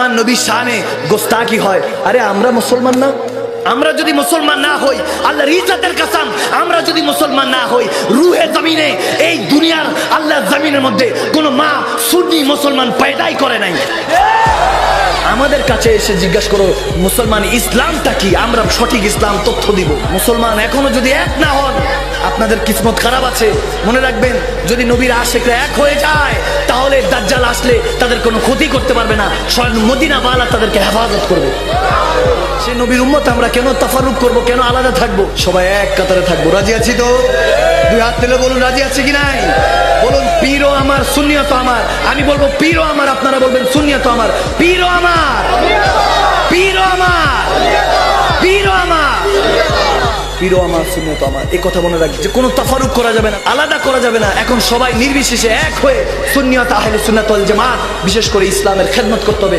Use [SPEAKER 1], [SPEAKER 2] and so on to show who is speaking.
[SPEAKER 1] আমার নবীর শানে গোস্তাকি হয়। আরে আমরা মুসলমান না? আমরা যদি মুসলমান না হই, আল্লাহর ইজ্জতের কসম, আমরা যদি মুসলমান না হই, রুহে জমিনে এই দুনিয়ার আল্লাহর জমিনের মধ্যে কোন মা সুন্নি মুসলমান পয়দাই করে নাই। আমাদের কাছে এসে জিজ্ঞাসা করো মুসলমান ইসলামটা কি, আমরা সঠিক ইসলাম তথ্য দিব। মুসলমান এখনো যদি এক না হন, আপনাদের কিসমত খারাপ আছে। মনে রাখবেন, যদি নবীর আশিকরা এক হয়ে যায়, তাহলে দাজ্জাল আসলে তাদের কোনো ক্ষতি করতে পারবে না, স্বয়ং মদিনা ওয়ালা তাদেরকে হেফাজত করবে। সে নবীর উম্মত আমরা কেন তাফারুক করব, কেন আলাদা থাকবো? সবাই এক কাতারে থাকবো। রাজি আছি তো? দুই হাত তুলে বলুন রাজি আছে কি নাই। বলুন পীরও আমার, সুন্নিয়ত আমার। আমি বলবো পীরও আমার, আপনারা বলবেন সুন্নিয়ত আমার। পীরও আমার, পীরও আমার, পীরও আমার, পীরও আমার, সুন্নিয়ত আমার। এই কথা মনে রাখবে যে কোনো তাফারুক করা যাবে না, আলাদা করা যাবে না। এখন সবাই নির্বিশেষে এক হয়ে সুন্নিয়ত আহলে সুন্নাত ওয়াল জামাত, বিশেষ করে ইসলামের খেদমত করতে হবে।